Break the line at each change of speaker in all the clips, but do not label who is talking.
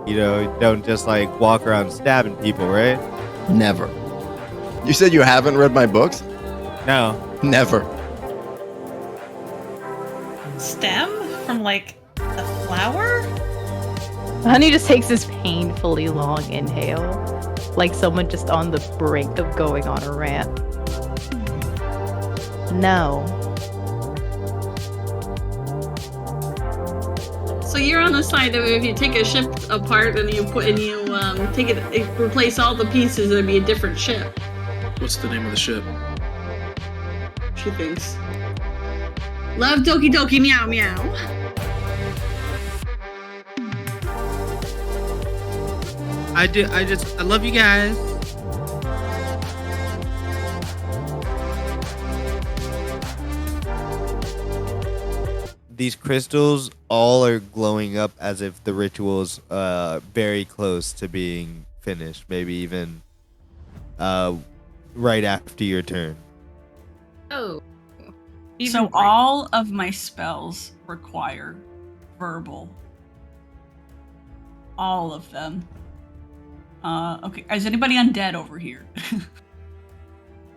You know, don't just like walk around stabbing people, right?
Never. You said you haven't read my books?
No.
Never.
Stem from like a flower?
Honey just takes this painfully long inhale, like someone just on the brink of going on a rant. No.
So you're on the side of if you take a ship apart and you take it, replace all the pieces, it'd be a different ship.
What's the name of the ship?
She thinks. Love Doki-Doki Meow Meow.
I love you guys.
These crystals all are glowing up as if the ritual is very close to being finished. Maybe even right after your turn.
Oh.
So all of my spells require verbal. All of them. Okay. Is anybody undead over here?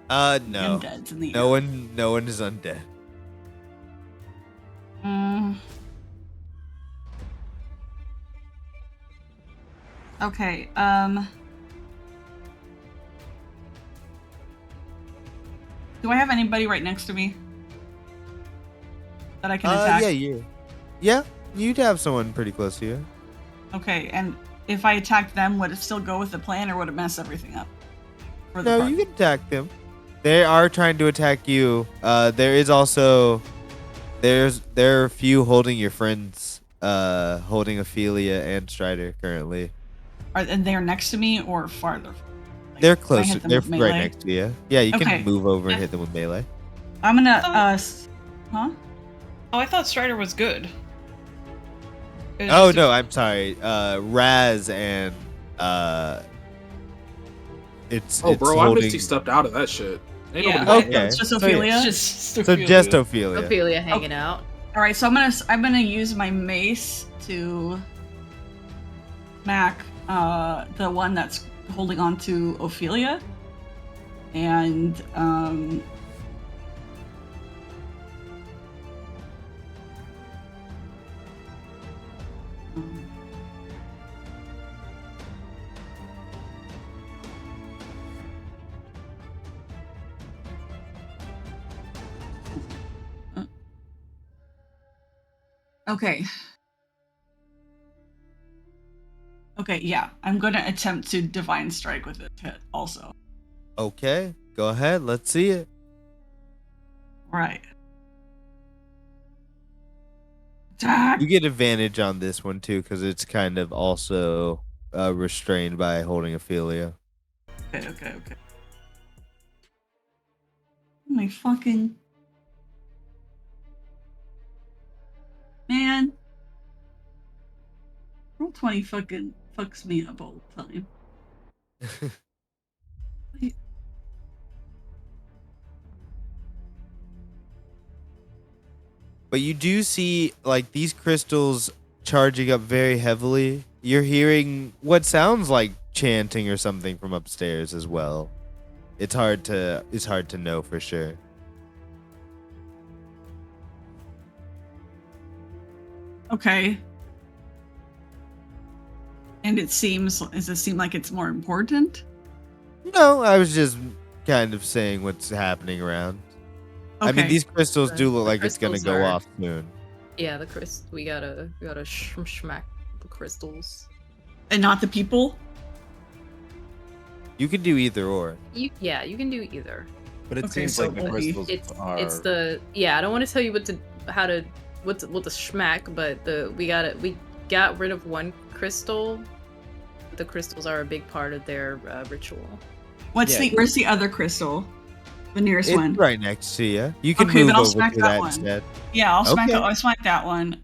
No.
Undead's in the
No one is undead.
Okay, do I have anybody right next to me that I can attack?
Yeah, you'd have someone pretty close to you.
Okay, and if I attacked them, would it still go with the plan, or would it mess everything up?
No, you can attack them. They are trying to attack you. There are a few holding your friends, holding Ophelia and Strider currently.
And they're next to me or farther? Like,
They're closer. They're
right
right next to you. Yeah, you
Okay.
can move over and hit them with melee.
I'm gonna, huh?
Oh, I thought Strider was good.
Oh no, I'm sorry. Raz and it's
bro,
holding...
I misty stepped out of that shit. Ain't
Yeah,
nobody-
okay.
It's just Ophelia.
So just Ophelia.
Ophelia hanging out.
All right, so I'm gonna use my mace to smack the one that's holding on to Ophelia, and okay. Okay, yeah. I'm gonna attempt to Divine Strike with it hit also.
Okay, go ahead. Let's see it.
Right. Attack!
You get advantage on this one too, because it's kind of also restrained by holding Ophelia.
Okay. My fucking... Man. Roll 20 fucking fucks me up all the time.
But you do see, like, these crystals charging up very heavily. You're hearing what sounds like chanting or something from upstairs as well. It's hard to know for sure.
Okay. And does it seem like it's more important?
No, I was just kind of saying what's happening around.
Okay.
I mean, these crystals do look like it's gonna
crystals
go
are-
off soon.
Yeah, we gotta smack the crystals.
And not the people?
You can do either or.
You can do either.
But it
Okay,
seems
so
like the
what we-
crystals are...
It's the I don't want to tell you what to schmack, but we got rid of one crystal. The crystals are a big part of their ritual.
Where's the other crystal? The nearest
It's
one.
right next to you. You can
Okay,
move
then I'll
over
smack
to
that
that
one.
instead.
Yeah, I'll
Okay.
smack that one.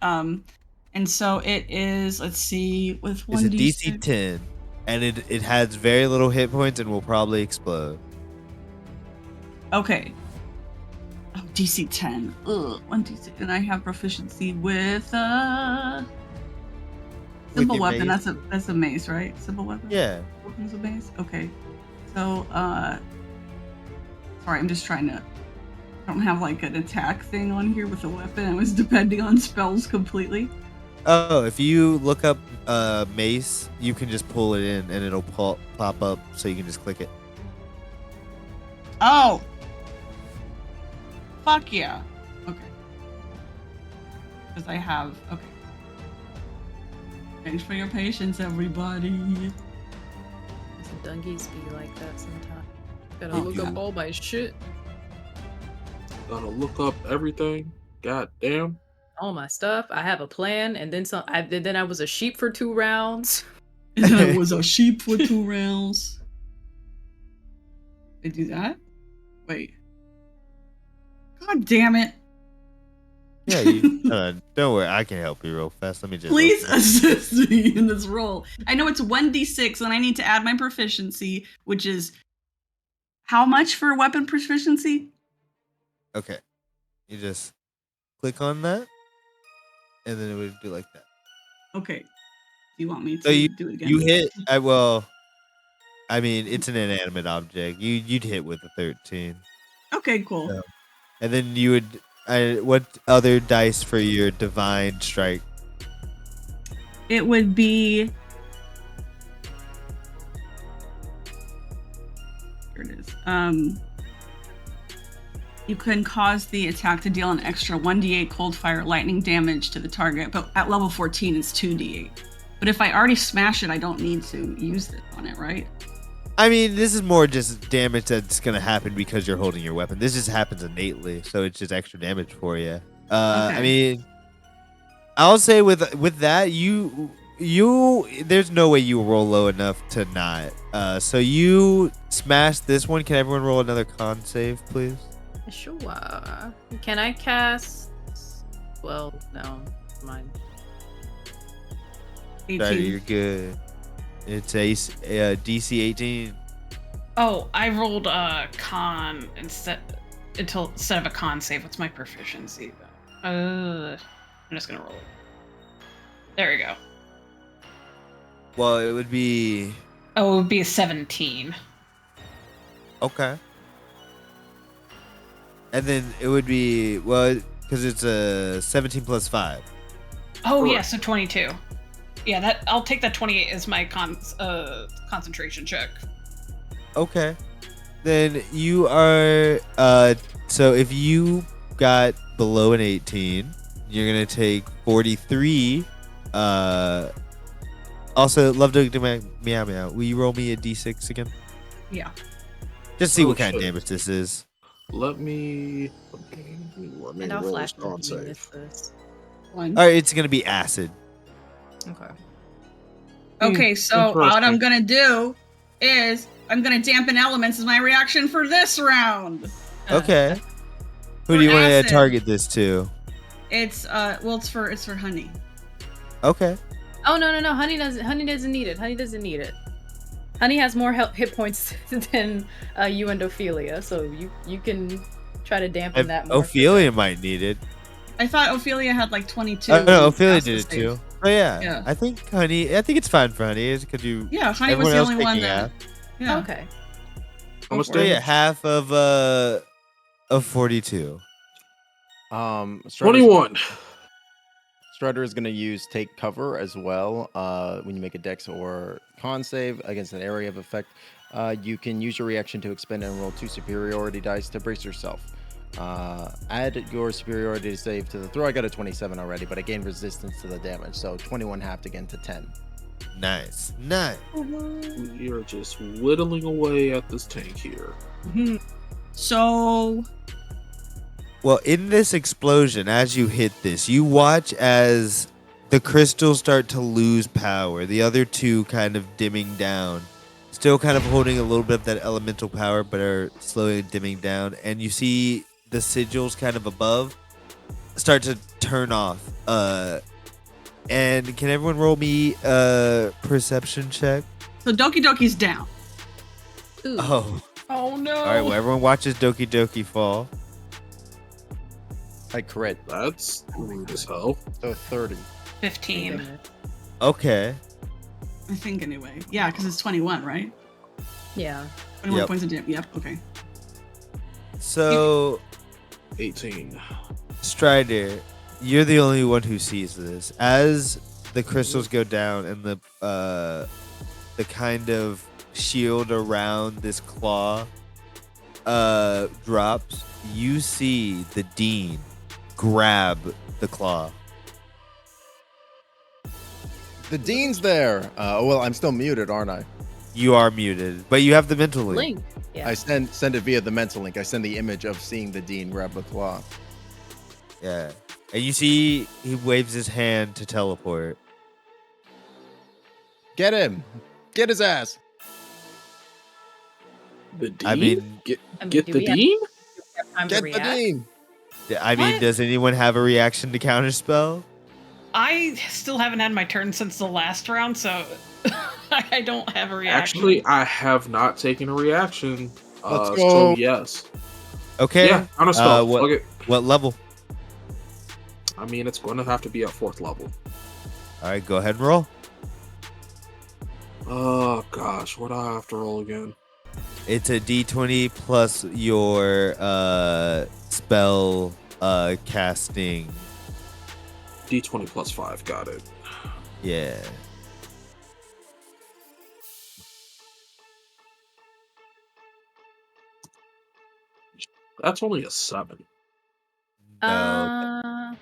And so it is, let's see, with
It's
1d6.
a DC 10, and it has very little hit points and will probably explode.
Okay. Oh, DC 10. Ugh, 1d6. And I have proficiency with Simple
your
weapon.
mace.
That's a mace, right? Simple weapon.
Yeah.
Weapons of mace. Okay. So sorry, I'm just trying to. I don't have like an attack thing on here with a weapon. I was depending on spells completely.
Oh, if you look up mace, you can just pull it in and it'll pop up, so you can just click it.
Oh. Fuck yeah. Okay. Because I have. Okay. Thanks for your patience, everybody.
The dungies be like that sometimes. Gotta
Oh,
look
yeah.
up all my shit.
Gotta look up everything. God damn.
All my stuff. I have a plan, and then some. Then I was a sheep for 2 rounds.
And I was a sheep for 2 rounds. I do that? Wait. God damn it.
Yeah, you, don't worry. I can help you real fast. Let me just.
Please
open it.
assist me in this roll. I know it's 1d6 and I need to add my proficiency, which is how much for weapon proficiency?
Okay. You just click on that, and then it would do like that.
Okay. Do you want me to
So
do it again?
you hit. I mean, it's an inanimate object. You'd hit with a 13.
Okay, cool.
So- And then you would. What other dice for your divine strike?
It would be. Here it is. You can cause the attack to deal an extra 1d8 cold fire lightning damage to the target, but at level 14 it's 2d8. But if I already smash it, I don't need to use it on it, right?
I mean, this is more just damage that's gonna happen because you're holding your weapon. This just happens innately, so it's just extra damage for you. I mean, I'll say with that, you there's no way you roll low enough to not. So you smash this one. Can everyone roll another con save, please?
Sure. Can I cast? Well, no. Mine.
18.
Sorry, you're good. It's a DC 18.
Oh, I rolled a con instead of a con save. What's my proficiency though? I'm just gonna roll it. There we go.
Well, it would be
Oh, it would be a 17.
okay. And then it would be because it's a 17 plus 5.
Oh yeah, so 22. Yeah, I'll take that 28 as my concentration check.
Okay. Then you are so if you got below an 18, you're gonna take 43. Also, love to meow meow. Will you roll me a d6 again?
Yeah.
Just see
Oh,
what kind of
shit.
damage this is.
Let me
And I'll
roll
flash
this con
if you miss
save.
this.
1.
All right, it's gonna be acid.
Okay.
Okay, so what I'm
Interesting.
gonna do is I'm gonna dampen elements as my reaction for this round.
Okay. Who do you
For
want to
acid.
target this to?
It's it's for honey.
Okay.
Oh no. Honey doesn't need it. Honey doesn't need it. Honey has more hit points than you and Ophelia, so you can try to dampen that more.
Ophelia might need it.
I thought Ophelia had like 22.
Oh, no, Ophelia
Acid
did it
save.
too. Oh yeah.
Yeah.
I think it's fine for honey. Because you.
Yeah, honey was
everyone
the
else
only one
taking
that.
half.
Yeah.
Okay.
How much
So yeah,
damage?
half of 42.
Strider's
21.
Strider is going to use take cover as well. When you make a dex or con save against an area of effect, you can use your reaction to expend and roll 2 superiority dice to brace yourself. Add your superiority save to the throw. I got a 27 already, but I gained resistance to the damage, so 21 halved again to 10.
Nice.
We are just whittling away at this tank here.
So
Well, in this explosion, as you hit this, you watch as the crystals start to lose power. The other two kind of dimming down. Still kind of holding a little bit of that elemental power, but are slowly dimming down. And you see the sigils kind of above start to turn off. And can everyone roll me a perception check?
Doki-Doki's down.
Ooh.
Oh.
Oh no.
All right, well, everyone watches Doki-Doki fall.
I crit,
That's rude as hell.
so 30.
15.
Goodness.
Okay.
I think anyway. Yeah, because it's 21, right?
Yeah.
21
Yep.
points of damage. Yep. Okay.
So
18.
Strider, you're the only one who sees this. As the crystals go down and the kind of shield around this claw drops, you see the Dean grab the claw.
The Dean's there. Well, I'm still muted, aren't I?
You are muted, but you have the mental link.
Link. Yeah.
I send it via the mental link. I send the image of seeing the Dean grab the claw.
Yeah. And you see he waves his hand to teleport.
Get him. Get his ass.
The Dean?
I mean,
get
I mean,
get
do
the
we have-
Dean?
Time to
Get the
react?
Dean.
I mean,
What?
does anyone have a reaction to counterspell?
I still haven't had my turn since the last round, so I don't have a reaction.
Actually, I have not taken a reaction.
Let's
So
go.
yes.
Okay.
Yeah, counterspell.
what,
Okay.
what level?
I mean, it's going to have to be at 4th level.
All right, go ahead and roll.
Oh gosh, what do I have to roll again?
It's a d20 plus your spell casting.
D20 plus 5. Got it.
Yeah.
That's only a 7.
No,
Uh,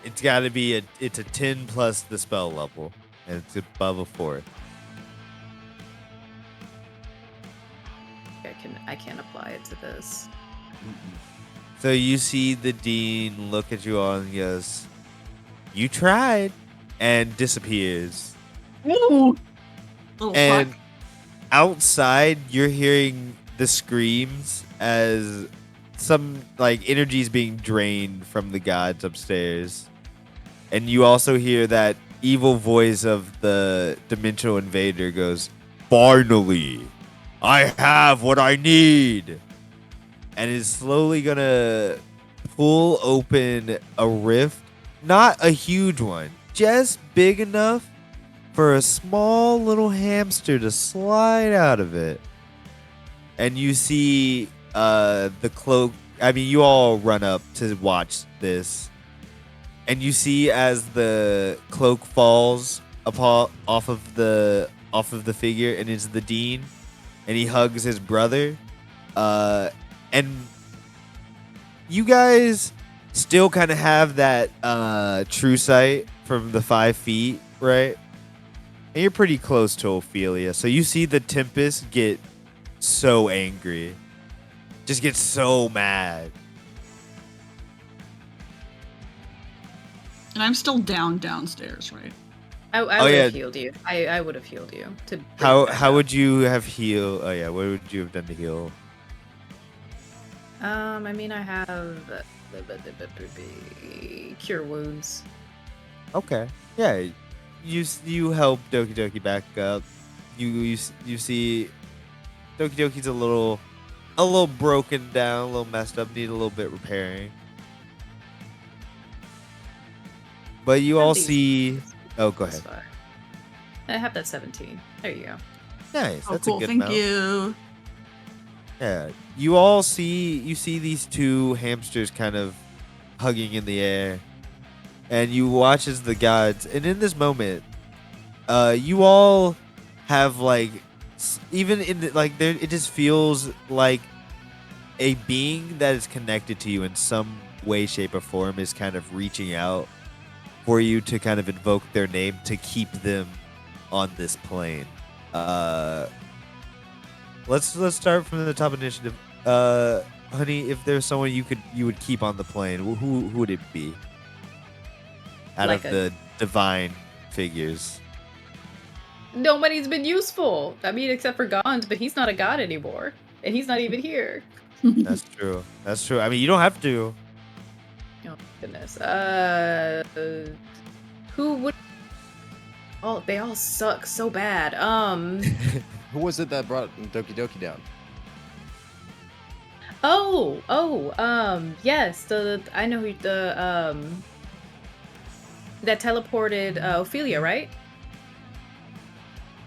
it's got to be it's a 10 plus the spell level, and it's above a 4.
I can apply it to this.
So you see the Dean look at you all and goes, "You tried," and disappears.
Ooh. Little
And
fuck.
outside, you're hearing the screams as some like energy is being drained from the gods upstairs, and you also hear that evil voice of the dimensional invader goes, "Finally, I have what I need," and is slowly gonna pull open a rift, not a huge one, just big enough for a small little hamster to slide out of it. And you see the cloak. I mean, you all run up to watch this, and you see as the cloak falls off of the figure and into the Dean, and he hugs his brother. And you guys still kind of have that true sight from the 5 feet, right? And you're pretty close to Ophelia, so you see the Tempest get so angry, just get so mad.
And I'm still downstairs, right?
I
Oh,
would
yeah.
have healed you. I would have healed you. To bring
How
you back
how
up.
would you have healed? Oh yeah, what would you have done to heal?
I mean, I have cure wounds.
Okay, yeah, you help Doki-Doki back up. You see Doki-Doki's a little broken down, a little messed up, need a little bit repairing. But you all see. Oh, go ahead.
I have that 17. There you go.
Nice.
Oh,
That's
cool.
a good
Thank
amount.
you.
Yeah. You all see these two hamsters kind of hugging in the air. And you watch as the gods, and in this moment, you all have like even in the, like there it just feels like a being that is connected to you in some way, shape, or form is kind of reaching out for you to kind of invoke their name to keep them on this plane. Let's start from the top initiative. Honey, if there's someone you would keep on the plane, who would it be? Out
Like
of
a-
the divine figures.
Nobody's been useful. I mean, except for Gond, but he's not a god anymore. And he's not even here.
That's true. That's true. I mean, you don't have to.
Oh, goodness. Who would... Oh, they all suck so bad.
Who was it that brought Doki-Doki down?
Yes, I know who
that teleported Ophelia, right?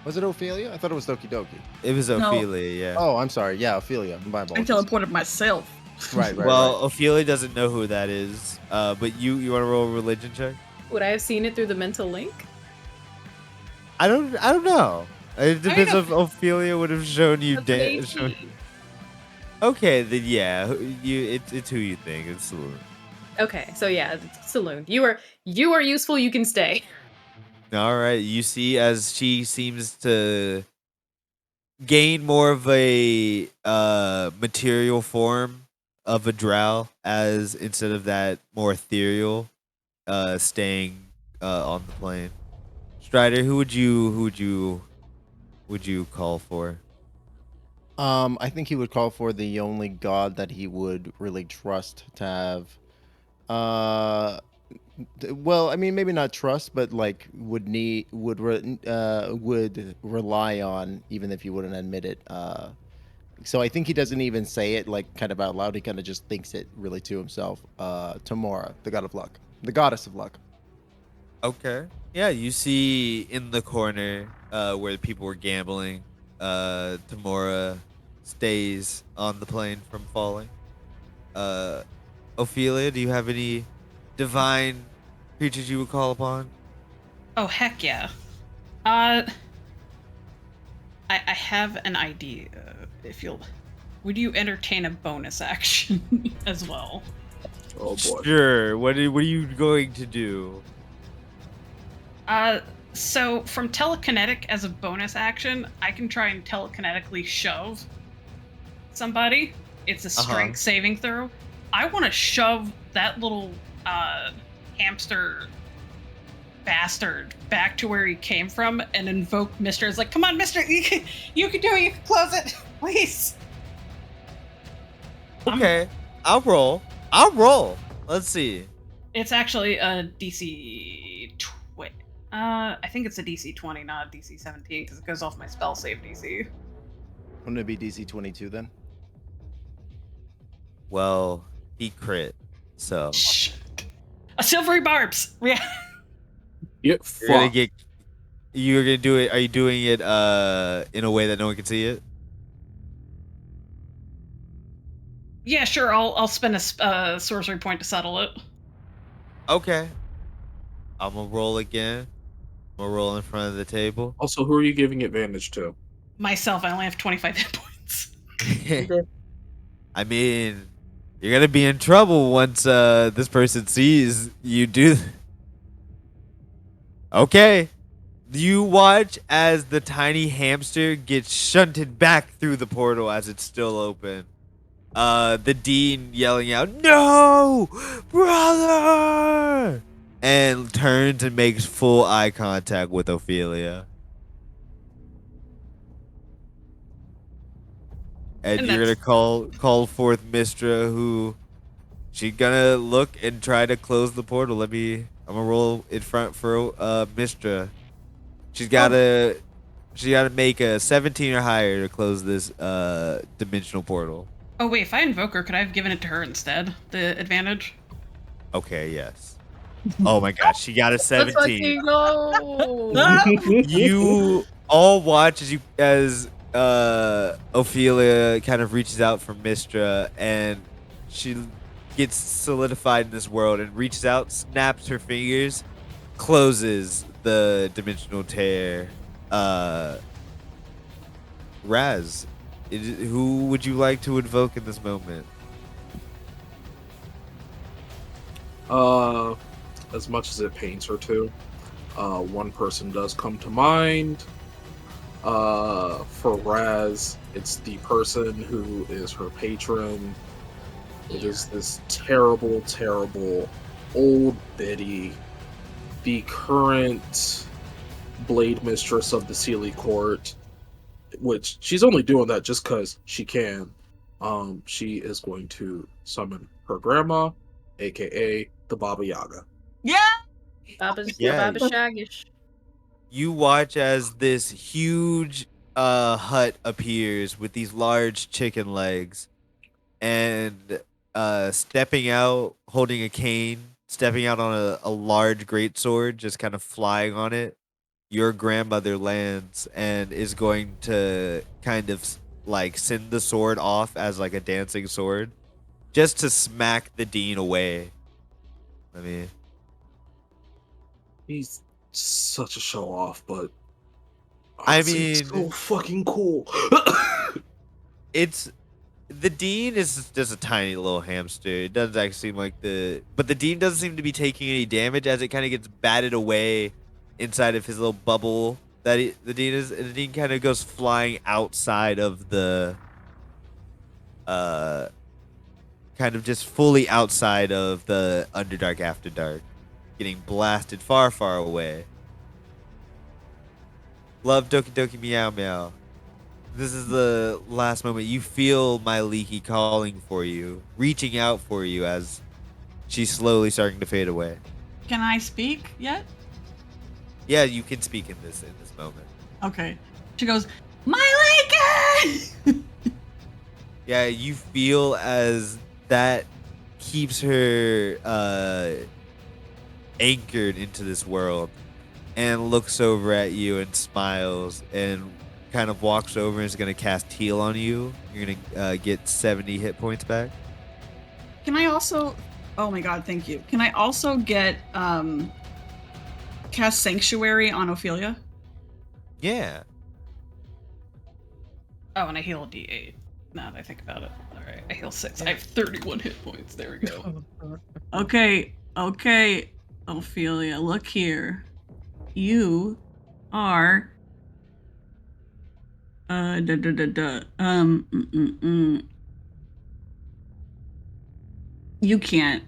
Was it Ophelia? I thought it was Doki-Doki.
It was
No.
Ophelia, yeah.
Oh, I'm sorry. Yeah, Ophelia. My
I
apologies.
teleported myself.
Right.
Well, Ophelia doesn't know who that is. But you want to roll a religion check?
Would I have seen it through the mental link?
I don't know. It depends
know-
if Ophelia would have shown you.
That's an 18.
Okay, then yeah, it's who you think. It's Saloon.
Okay, so yeah, Saloon. You are useful. You can stay.
All right, you see as she seems to gain more of a material form of a drow, as instead of that more ethereal, staying on the plane. Strider, who would you call for?
I think he would call for the only god that he would really trust to have. Well, I mean, maybe not trust, but like would rely on, even if he wouldn't admit it. So I think he doesn't even say it like kind of out loud. He kind of just thinks it really to himself. Tamora, the god of luck, the goddess of luck.
Okay. Yeah, you see in the corner where people were gambling, Tamora stays on the plane from falling. Ophelia, do you have any divine creatures you would call upon?
Oh heck yeah. I have an idea. If you'll, would you entertain a bonus action as well?
Oh boy.
Sure. What are you going to do?
So from telekinetic as a bonus action, I can try and telekinetically shove somebody. It's a strength saving throw. I want to shove that little hamster bastard back to where he came from and invoke Mister. It's like, come on, Mister, you can do it. You can close it, please.
Okay, I'll roll. Let's see.
It's actually a DC. I think it's a DC 20, not a DC 17, because it goes off my spell save DC.
Wouldn't it be DC 22 then?
Well, he crit, so
Shh. A silvery barbs. Yeah.
Get
you're gonna
fucked.
get. You're gonna do it. Are you doing it in a way that no one can see it?
Yeah, sure. I'll spend a sorcery point to settle it.
Okay. I'm gonna roll again. I'm gonna roll in front of the table.
Also, who are you giving advantage to?
Myself, I only have 25 hit points.
I mean, you're gonna be in trouble once this person sees you do. Okay. You watch as the tiny hamster gets shunted back through the portal as it's still open. The dean yelling out, "No, brother!" and turns and makes full eye contact with Ophelia. And
And
you're gonna
that's-
call forth Mistra, who she's gonna look and try to close the portal. I'm gonna roll in front for Mistra. She's gotta make a 17 or higher to close this dimensional portal.
Oh wait, if I invoke her, could I have given it to her instead? The advantage.
Okay, yes. Oh my gosh, she got a 17.
Let's
You all watch as Ophelia kind of reaches out for Mistra, and she gets solidified in this world and reaches out, snaps her fingers, closes the dimensional tear. Raz, who would you like to invoke in this moment?
As much as it pains her to, one person does come to mind. For Raz, it's the person who is her patron. It is this terrible, terrible old biddy, the current blade mistress of the Seelie court, which she's only doing that just because she can. She is going to summon her grandma, aka the Baba Yaga.
Yeah.
Baba
Yeah.
Shagish.
You watch as this huge hut appears with these large chicken legs, and stepping out, holding a cane, stepping out on a large greatsword, just kind of flying on it. Your grandmother lands and is going to kind of like send the sword off as like a dancing sword, just to smack the dean away. I mean,
He's such a show off, but
I
honestly, he's
mean,
so fucking cool.
it's the dean is just a tiny little hamster. It doesn't actually seem like but the dean doesn't seem to be taking any damage as it kind of gets batted away inside of his little bubble that the dean is. The dean kind of goes flying outside of the, kind of just fully outside of the Underdark After Dark, getting blasted far, far away. Love Doki-Doki Meow Meow. This is the last moment. You feel my Leaky calling for you, reaching out for you as she's slowly starting to fade away.
Can I speak yet?
Yeah, you can speak in this moment.
Okay. She goes, my Lincoln!
Yeah, you feel as that keeps her anchored into this world, and looks over at you and smiles and kind of walks over and is going to cast heal on you. You're going to get 70 hit points back.
Can I also... Oh my god, thank you. Can I also get cast Sanctuary on Ophelia?
Yeah.
Oh, and I heal a D8. Now that I think about it. Alright, I heal 6. I have 31 hit points. There we go.
Okay, Ophelia, look here. You are... You can't.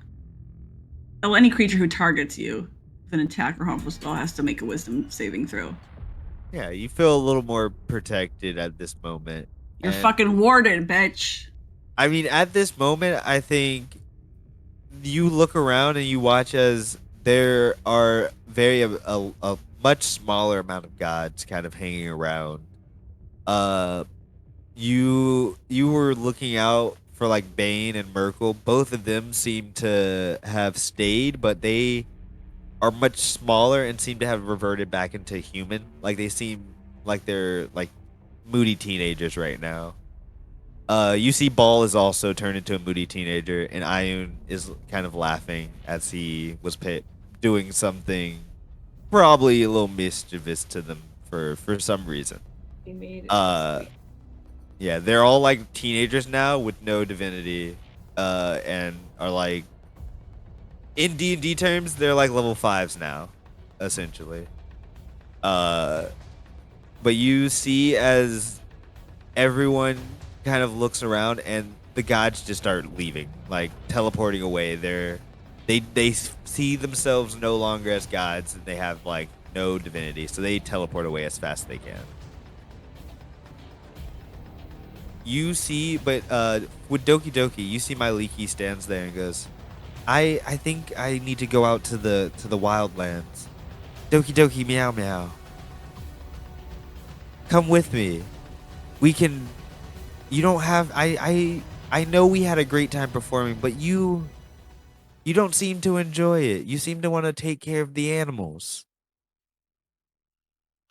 Oh, any creature who targets you with an attack or harmful spell has to make a wisdom saving throw.
Yeah, you feel a little more protected at this moment.
You're
And,
fucking warded, bitch.
I mean, at this moment, I think you look around and you watch as there are a much smaller amount of gods kind of hanging around. You were looking out for like Bane and Merkel. Both of them seem to have stayed, but they are much smaller and seem to have reverted back into human. Like they seem like they're like moody teenagers right now. You see Ball is also turned into a moody teenager, and Ayun is kind of laughing as he was doing something probably a little mischievous to them for some reason.
He made it.
Yeah, they're all like teenagers now with no divinity, and are like, in D&D terms, they're like level 5s now, essentially. But you see as everyone kind of looks around and the gods just start leaving, like teleporting away. They see themselves no longer as gods, and they have like no divinity, so they teleport away as fast as they can. You see, but with Doki-Doki, you see my Leaky stands there and goes, I think I need to go out to the wildlands. Doki-Doki Meow Meow. Come with me. We can... You don't have... I know we had a great time performing, but you don't seem to enjoy it. You seem to want to take care of the animals.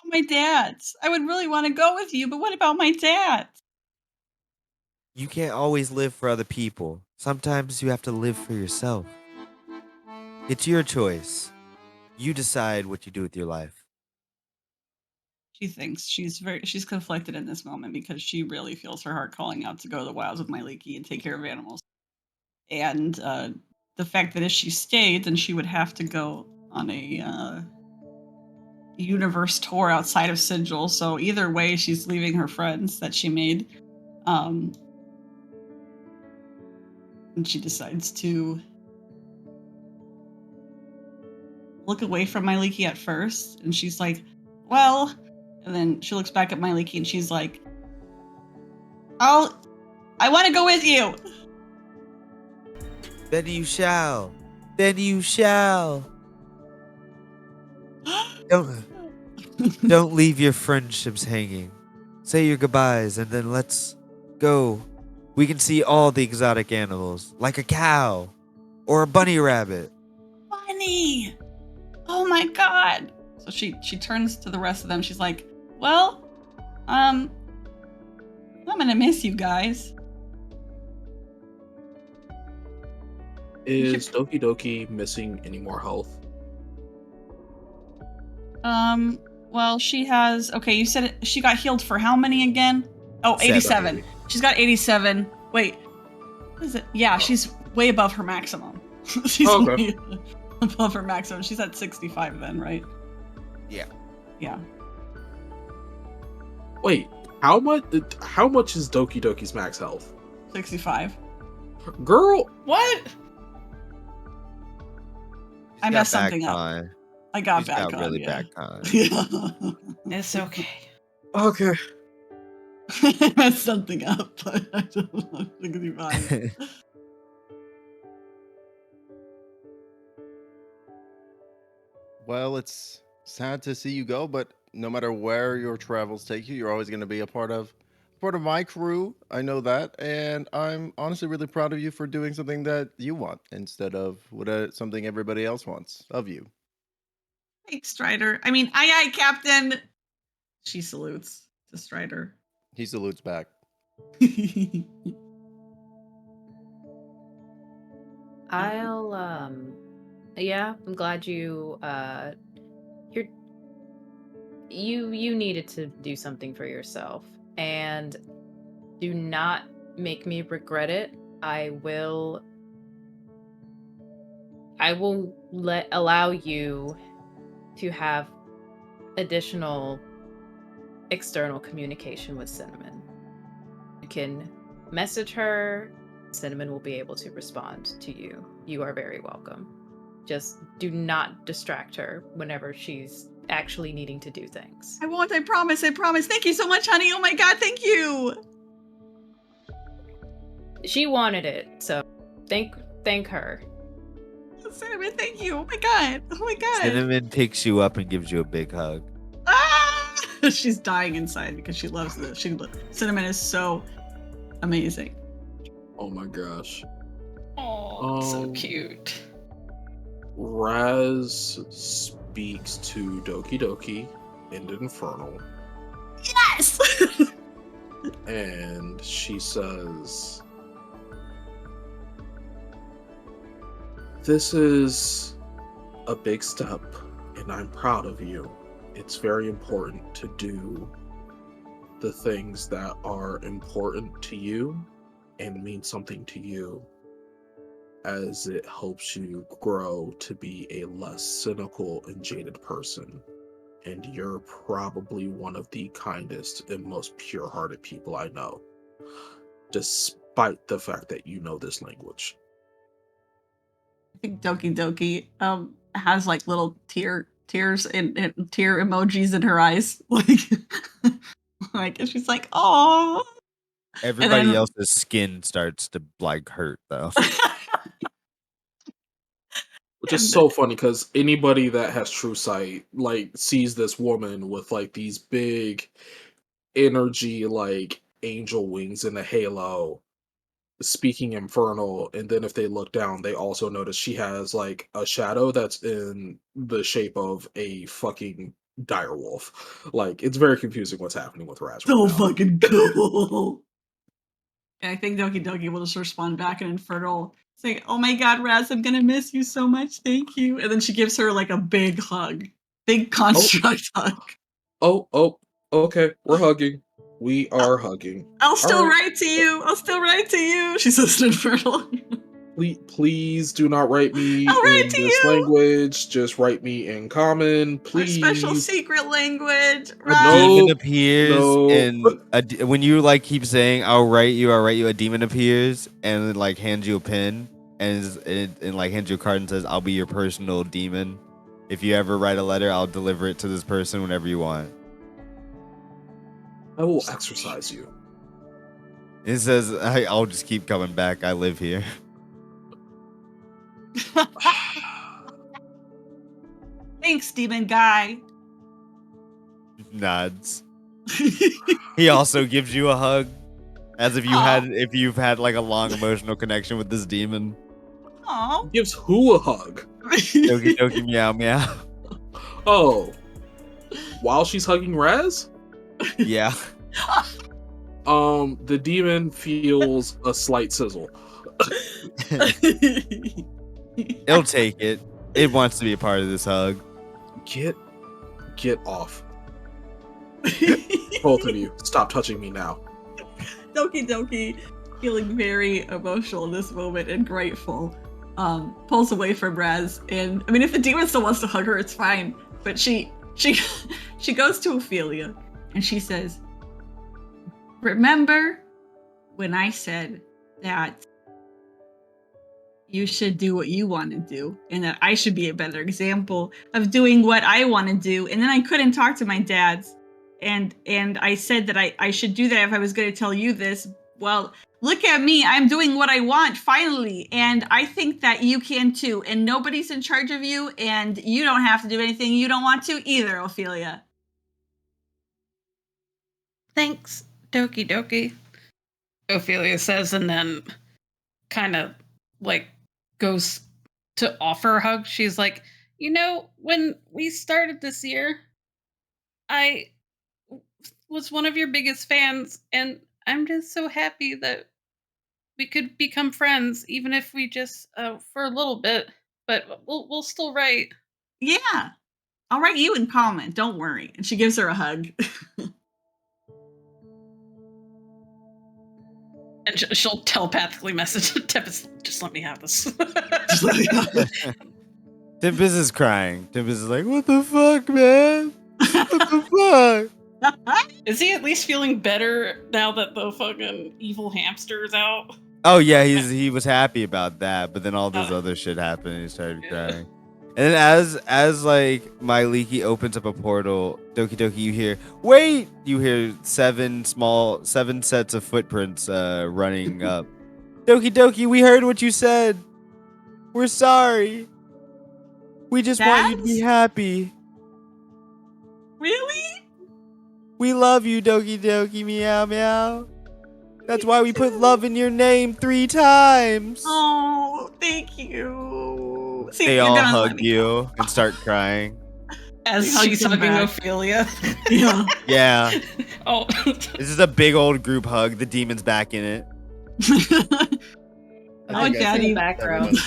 My dad's. I would really want to go with you, but what about my dad?
You can't always live for other people. Sometimes you have to live for yourself. It's your choice. You decide what you do with your life.
She thinks she's conflicted in this moment because she really feels her heart calling out to go to the wilds with my Leaky and take care of animals. And the fact that if she stayed, then she would have to go on a universe tour outside of Sigil. So either way, she's leaving her friends that she made. And she decides to look away from my Leaky at first. And she's like, well... And then she looks back at my Leaky and she's like, I want to go with you.
Then you shall. Then you shall. Don't leave your friendships hanging. Say your goodbyes and then let's go. We can see all the exotic animals, like a cow or a bunny rabbit.
honey. Oh my god. So she turns to the rest of them. She's like, well, I'm gonna miss you guys.
Is Doki-Doki missing any more health?
Well, she has, okay, you said she got healed for how many again? Oh, 87. She's got 87. Wait, what is it? Yeah, she's way above her maximum. She's way above her maximum. She's at 65 then, right?
Yeah.
Yeah.
Wait, how much is Doki-Doki's max health?
65.
Girl,
What?
I messed something up. I got back on.
Really
yeah.
back on.
Yeah.
It's okay.
okay.
I messed something up, but I don't know. 65.
Well, it's sad to see you go, but no matter where your travels take you, you're always going to be a part of my crew. I know that, and I'm honestly really proud of you for doing something that you want instead of something everybody else wants of you.
Thanks, Strider. I mean, aye, Captain. She salutes to Strider.
He salutes back.
Yeah, I'm glad you you needed to do something for yourself, and do not make me regret it. I will allow you to have additional external communication with Cinnamon. You can message her. Cinnamon will be able to respond to you. You are very welcome. Just do not distract her whenever she's actually needing to do things.
I won't, I promise. Thank you so much, honey. Oh my god, thank you.
She wanted it, so thank her.
Cinnamon, thank you. Oh my god.
Cinnamon picks you up and gives you a big hug.
Ah! She's dying inside because she loves this. Cinnamon is so amazing.
Oh my gosh.
Oh, so cute.
Raz speaks to Doki-Doki in the Infernal.
Yes!
And she says, this is a big step, and I'm proud of you. It's very important to do the things that are important to you and mean something to you, as it helps you grow to be a less cynical and jaded person. And you're probably one of the kindest and most pure-hearted people I know, despite the fact that you know this language.
I think Doki-Doki has like little tears and tear emojis in her eyes. And she's like, oh.
Everybody else's skin starts to like hurt though.
Which is so funny because anybody that has true sight like sees this woman with like these big energy like angel wings in a halo speaking infernal, and then if they look down they also notice she has like a shadow that's in the shape of a fucking direwolf. Like, it's very confusing what's happening with Raz right now.
Fucking cool. And I think Doki-Doki will just respond back in infernal saying, oh my god, Raz, I'm gonna miss you so much, thank you. And then she gives her like a big hug. Big construct hug.
Oh, okay, we're hugging. We are hugging.
I'll still write to you. She says in infernal.
Please do not write me in this language. Just write me in common, please.
Our special secret language.
A demon appears, and when you like keep saying I'll write you," a demon appears and like hands you a pen and like hands you a card and says, "I'll be your personal demon. If you ever write a letter, I'll deliver it to this person whenever you want.
I will exercise you."
It says, "I'll just keep coming back. I live here."
Thanks, demon guy.
Nods. He also gives you a hug, as if you've had like a long emotional connection with this demon.
Oh.
Gives who a hug?
Doki-Doki meow meow.
Oh. While she's hugging Raz?
Yeah.
The demon feels a slight sizzle.
It'll take it. It wants to be a part of this hug.
Get off. Both of you, stop touching me now.
Doki-Doki, feeling very emotional in this moment and grateful, pulls away from Raz. And I mean, if the demon still wants to hug her, it's fine. But she goes to Ophelia and she says, "Remember when I said that you should do what you want to do and that I should be a better example of doing what I want to do? And then I couldn't talk to my dads. And I said that I should do that if I was going to tell you this. Well, look at me. I'm doing what I want finally. And I think that you can too. And nobody's in charge of you. And you don't have to do anything you don't want to either, Ophelia."
Thanks, Doki-Doki, Ophelia says, and then kind of like goes to offer a hug. She's like, when we started this year, I was one of your biggest fans, and I'm just so happy that we could become friends, even if we just for a little bit. But we'll still write.
Yeah, I'll write you in comment. Don't worry. And she gives her a hug.
And she'll telepathically message Tempest, just let me have this.
Tempest is crying. Tempest is like, what the fuck, man? What the fuck?
Is he at least feeling better now that the fucking evil hamster is out?
Oh yeah, he was happy about that, but then all this other shit happened and he started crying. And then as like Leaky opens up a portal, Doki-Doki, you hear, wait! You hear seven sets of footprints running up. Doki-Doki, we heard what you said. We're sorry. We just want you to be happy.
Really?
We love you, Doki-Doki, meow meow. That's why we put love in your name 3 times.
Oh, thank you. See,
they all hug you and start crying.
As she's hugging Ophelia.
Yeah.
Yeah.
Oh.
This is a big old group hug. The demon's back in it.
Oh, Daddy.
In the background.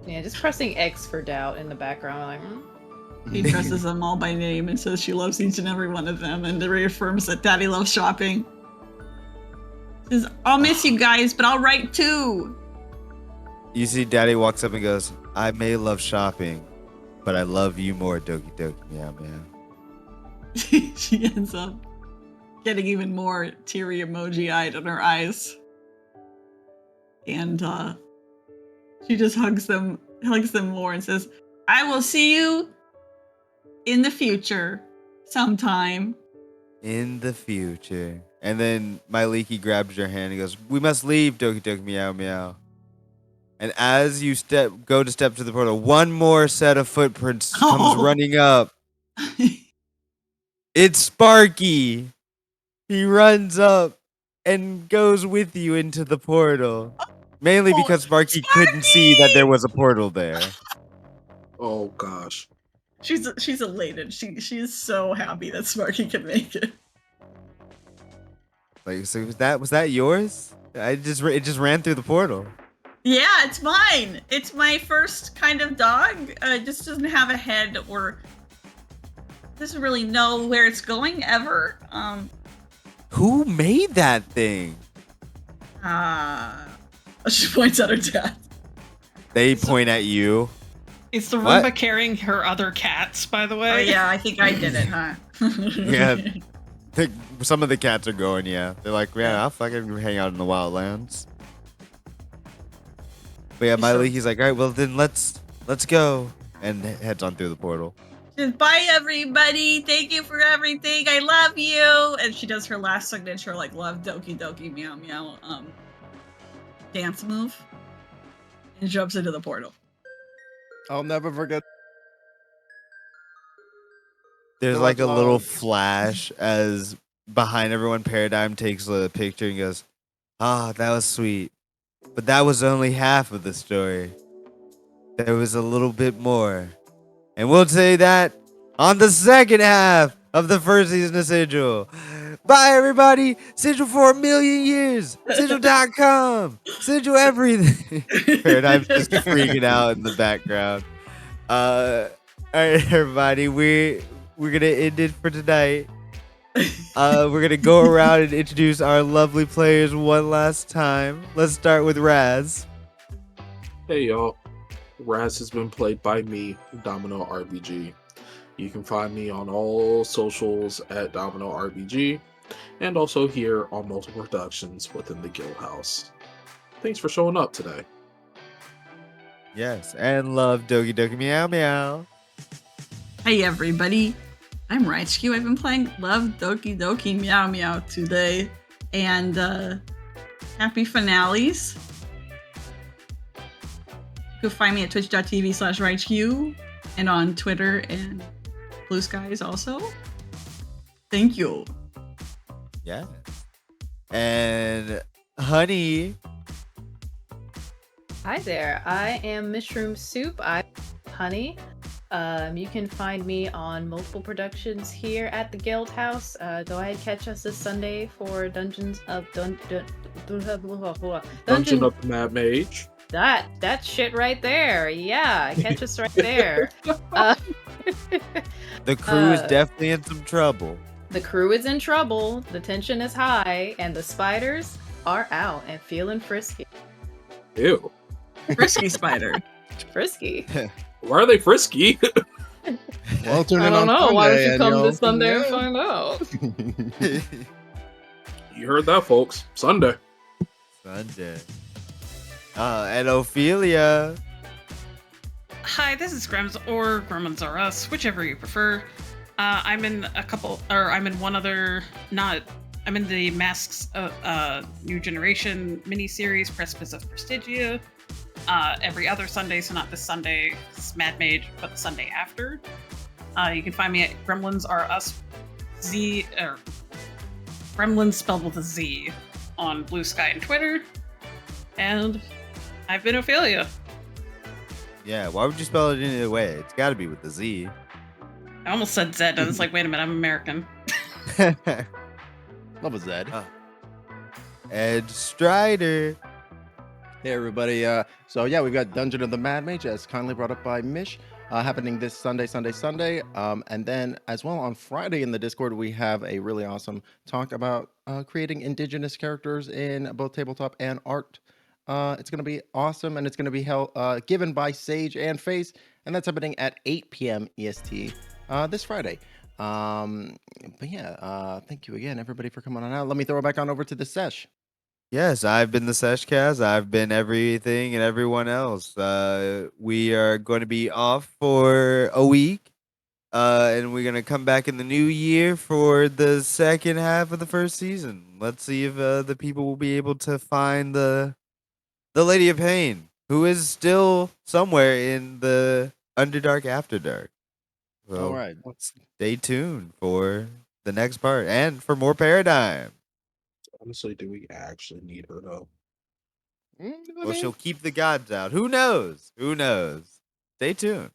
Yeah,
just pressing X for doubt in the background. Like,
He addresses them all by name and says she loves each and every one of them and reaffirms that Daddy loves shopping. Says, I'll miss you guys, but I'll write too.
You see Daddy walks up and goes, I may love shopping, but I love you more, Doki-Doki, meow meow.
She ends up getting even more teary emoji-eyed on her eyes. And she just hugs them more and says, I will see you in the future sometime.
In the future. And then Leaky grabs your hand and goes, we must leave, Doki-Doki, meow meow. And as you go to step to the portal, one more set of footprints comes running up. It's Sparky. He runs up and goes with you into the portal. Mainly because Sparky couldn't see that there was a portal there.
Oh gosh.
She's elated. She is so happy that Sparky can make it.
Like, so was that yours? It just ran through the portal.
Yeah, it's mine. It's my first kind of dog. It just doesn't have a head or doesn't really know where it's going ever.
Who made that thing?
She points at her dad.
They point at you.
Is the Roomba carrying her other cats, by the way?
Oh yeah, I think I did it, huh?
Yeah. Some of the cats are going, yeah. They're like, yeah, I'll fucking hang out in the wildlands. But yeah, Leaky's like, all right, well then let's go. And heads on through the portal.
Just bye everybody. Thank you for everything. I love you. And she does her last signature, like love Doki-Doki meow meow dance move. And jumps into the portal.
I'll never forget.
There's like a little flash as behind everyone, Paradigm takes a picture and goes, that was sweet. But that was only half of the story. There was a little bit more. And we'll say that on the second half of the first season of Sigil. Bye, everybody. Sigil for a million years. Sigil.com. Sigil everything. Paradigm's just freaking out in the background. All right, everybody. We're going to end it for tonight. We're going to go around and introduce our lovely players one last time. Let's start with Raz.
Hey, y'all. Raz has been played by me, Domino RBG. You can find me on all socials at Domino RBG, and also here on multiple productions within the Guild House. Thanks for showing up today.
Yes, and love Doki-Doki Meow Meow.
Hey everybody, I'm Raichku. I've been playing Love Doki-Doki Meow Meow today, and happy finales. You can find me at twitch.tv/Raichku and on Twitter and Blue Skies also. Thank you.
Yeah. And Honey.
Hi there. I am Mushroom Soup. I'm Honey. You can find me on multiple productions here at the Guild House. Go ahead, catch us this Sunday for Dungeon of the
Mad Mage.
That shit right there. Yeah, catch us right there.
The crew is definitely in some trouble.
The crew is in trouble. The tension is high, and the spiders are out and feeling frisky.
Ew.
Frisky spider.
Frisky.
Why are they frisky?
Well, tune
I
in
don't
on
know. Why don't
Sunday
you
and
come
you'll-
this Sunday and
yeah.
find out?
You heard that, folks. Sunday.
Sunday. And Ophelia.
Hi, this is Grems or Gremlins Are Us, whichever you prefer. I'm in one other, I'm in the Masks New Generation miniseries, Precipice of Prestigia, every other Sunday, so not this Sunday, it's Mad Mage, but the Sunday after. You can find me at Gremlins Are Us Gremlins spelled with a Z on Blue Sky and Twitter. And I've been Ophelia.
Yeah, why would you spell it any other way? It's got to be with the Z.
I almost said Zed, and it's like, wait a minute, I'm American.
Love a Zed.
Ed Strider.
Hey everybody. So yeah, we've got Dungeon of the Mad Mage, as kindly brought up by Mish, happening this Sunday. And then as well on Friday in the Discord, we have a really awesome talk about creating indigenous characters in both tabletop and art. It's going to be awesome, and it's going to be given by Sage and Face, and that's happening at 8 p.m. EST this Friday. But yeah, thank you again, everybody, for coming on out. Let me throw it back on over to the sesh.
Yes, I've been the Seshkaz. I've been everything and everyone else. We are going to be off for a week, and we're going to come back in the new year for the second half of the first season. Let's see if the people will be able to find the Lady of Pain, who is still somewhere in the Underdark After Dark. So
All right.
stay tuned for the next part and for more Paradigm.
Honestly, do we actually need her, though?
Well, she'll keep the gods out. Who knows? Who knows? Stay tuned.